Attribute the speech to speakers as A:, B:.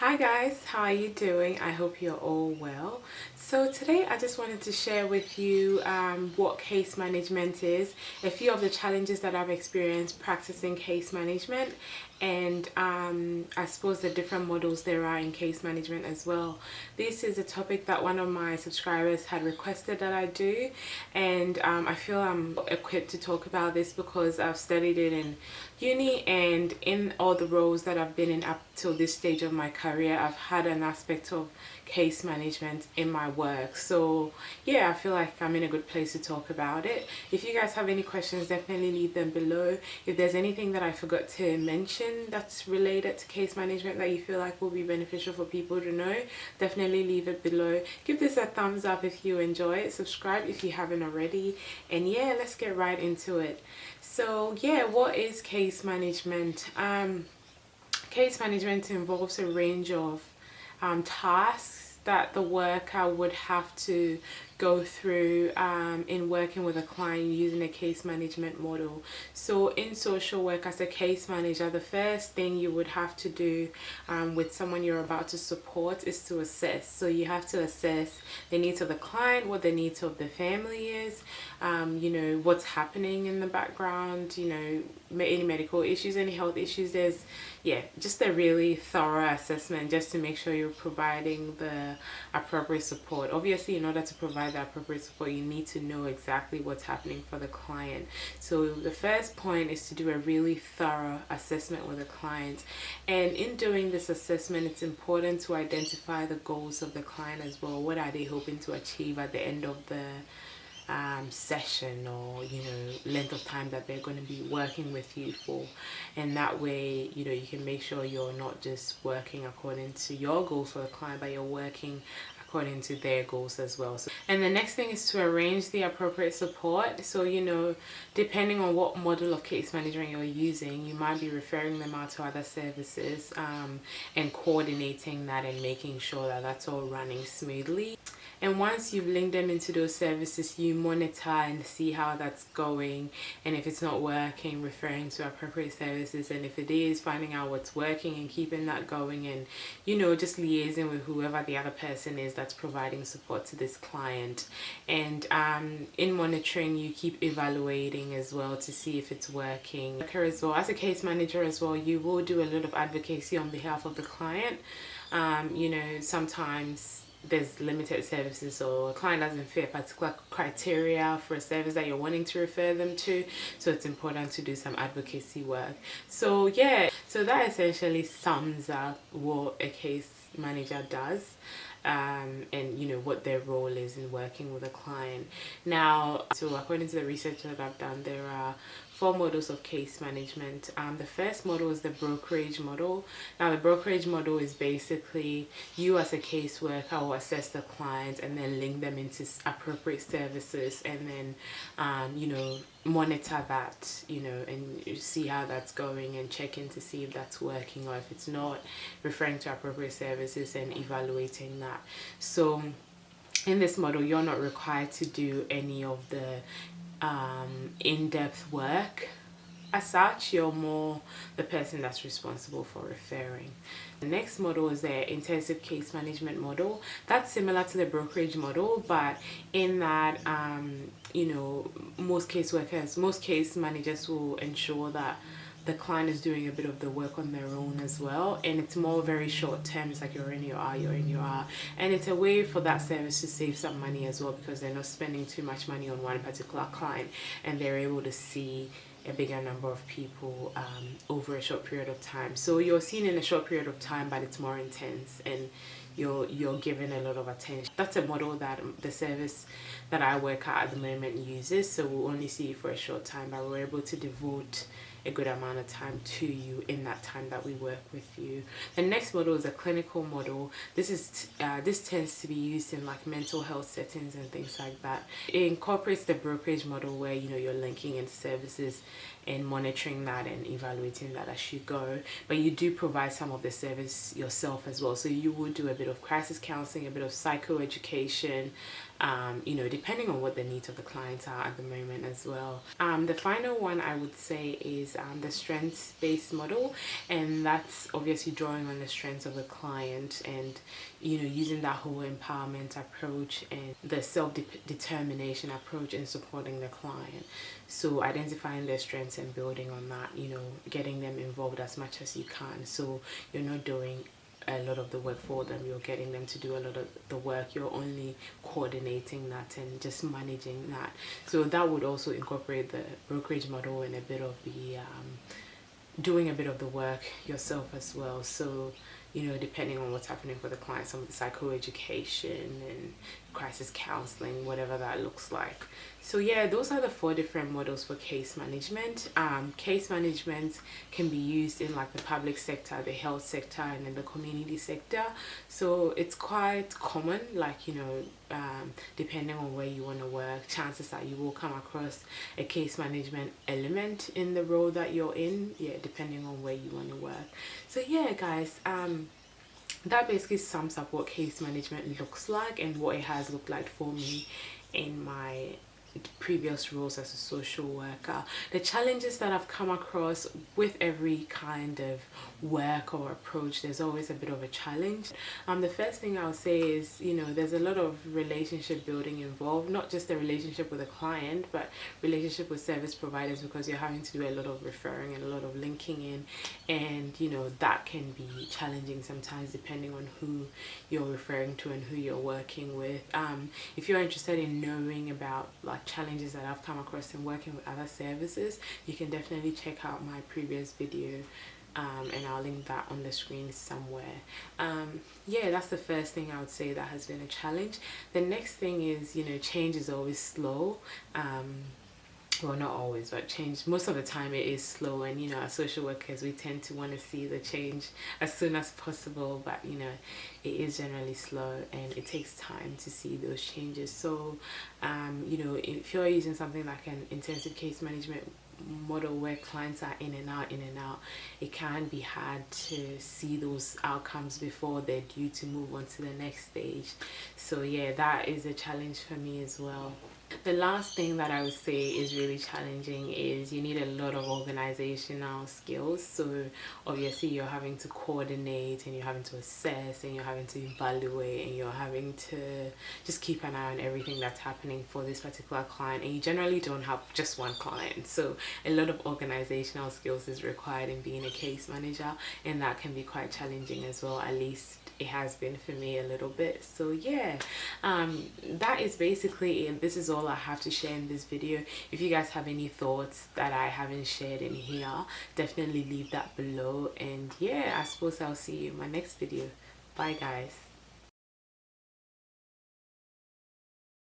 A: Hi guys, how are you doing? I hope you're all well. So today I just wanted to share with you what case management is, a few of the challenges that I've experienced practicing case management, and I suppose the different models there are in case management as well. This is a topic that one of my subscribers had requested that I do, and I feel I'm equipped to talk about this because I've studied it in uni, and in all the roles that I've been in up till this stage of my career, I've had an aspect of case management in my work. So yeah, I feel like I'm in a good place to talk about it. If you guys have any questions, definitely leave them below. If there's anything that I forgot to mention that's related to case management that you feel like will be beneficial for people to know, definitely leave it below. Give this a thumbs up if you enjoy it, subscribe if you haven't already, and yeah, let's get right into it. So yeah, what is case management? Case management involves a range of tasks that the worker would have to go through in working with a client using a case management model. So in social work, as a case manager, the first thing you would have to do with someone you're about to support is to assess. So you have to assess the needs of the client, what the needs of the family is, you know, what's happening in the background, you know, any medical issues, any health issues. There's just a really thorough assessment just to make sure you're providing the appropriate support. Obviously, in order to provide the appropriate support, you need to know exactly what's happening for the client. So the first point is to do a really thorough assessment with the client, and in doing this assessment, it's important to identify the goals of the client as well. What are they hoping to achieve at the end of the session, or you know, length of time that they're going to be working with you for, and that way, you know, you can make sure you're not just working according to your goals for the client, but you're working according to their goals as well. So, and the next thing is to arrange the appropriate support. So you know, depending on what model of case management you're using, you might be referring them out to other services, and coordinating that and making sure that that's all running smoothly. And once you've linked them into those services, you monitor and see how that's going. And if it's not working, referring to appropriate services. And if it is, finding out what's working and keeping that going. And, you know, just liaising with whoever the other person is that's providing support to this client. And in monitoring, you keep evaluating as well to see if it's working. As well, as a case manager as well, you will do a lot of advocacy on behalf of the client. You know, sometimes there's limited services, or a client doesn't fit a particular criteria for a service that you're wanting to refer them to, so it's important to do some advocacy work. So yeah, so that essentially sums up what a case manager does, and you know, what their role is in working with a client. Now, so according to the research that I've done, there are 4 models of case management. The first model is the brokerage model. Now the brokerage model is basically you as a caseworker will assess the client and then link them into appropriate services, and then you know, monitor that, you know, and you see how that's going and check in to see if that's working, or if it's not, referring to appropriate services and evaluating that. So in this model, you're not required to do any of the in-depth work as such. You're more the person that's responsible for referring. The next model is the intensive case management model. That's similar to the brokerage model, but in that you know, most case managers will ensure that the client is doing a bit of the work on their own as well, and it's more very short term. It's like you're in your hour, and it's a way for that service to save some money as well, because they're not spending too much money on one particular client, and they're able to see a bigger number of people over a short period of time. So you're seen in a short period of time, but it's more intense, and you're given a lot of attention. That's a model that the service that I work at the moment uses. So we'll only see you for a short time, but we're able to devote a good amount of time to you in that time that we work with you. The next model is a clinical model. This tends to be used in like mental health settings and things like that. It incorporates the brokerage model, where you know, you're linking into services and monitoring that and evaluating that as you go, but you do provide some of the service yourself as well. So you will do a bit of crisis counseling, a bit of psychoeducation, you know, depending on what the needs of the clients are at the moment as well. The final one I would say is is the strengths-based model, and that's obviously drawing on the strengths of the client and, you know, using that whole empowerment approach and the self-determination approach in supporting the client. So identifying their strengths and building on that, you know, getting them involved as much as you can. So you're not doing a lot of the work for them, you're getting them to do a lot of the work, you're only coordinating that and just managing that. So that would also incorporate the brokerage model and a bit of the doing a bit of the work yourself as well. So, you know, depending on what's happening for the client, some of the psychoeducation and crisis counseling, whatever that looks like. So yeah, those are the 4 different models for case management. Case management can be used in like the public sector, the health sector, and in the community sector. So it's quite common, like, you know, depending on where you want to work, chances that you will come across a case management element in the role that you're in, yeah, depending on where you want to work. So yeah, guys, that basically sums up what case management looks like and what it has looked like for me in my previous roles as a social worker. The challenges that I've come across with every kind of work or approach, there's always a bit of a challenge. The first thing I'll say is, you know, there's a lot of relationship building involved, not just the relationship with a client, but relationship with service providers, because you're having to do a lot of referring and a lot of linking in, and you know, that can be challenging sometimes depending on who you're referring to and who you're working with. If you're interested in knowing about like challenges that I've come across in working with other services, you can definitely check out my previous video, and I'll link that on the screen somewhere. Yeah, that's the first thing I would say that has been a challenge. The next thing is, you know, change is always slow. Well, not always, but change, most of the time it is slow, and you know, as social workers we tend to want to see the change as soon as possible, but you know, it is generally slow and it takes time to see those changes. So you know, if you're using something like an intensive case management model where clients are in and out, it can be hard to see those outcomes before they're due to move on to the next stage. So yeah, that is a challenge for me as well. The last thing that I would say is really challenging is you need a lot of organizational skills. So obviously you're having to coordinate and you're having to assess and you're having to evaluate and you're having to just keep an eye on everything that's happening for this particular client, and you generally don't have just one client. So a lot of organizational skills is required in being a case manager, and that can be quite challenging as well. At least it has been for me a little bit. So yeah, that is basically it. This is all I have to share in this video. If you guys have any thoughts that I haven't shared in here, definitely leave that below, and yeah, I suppose I'll see you in my next video. Bye guys.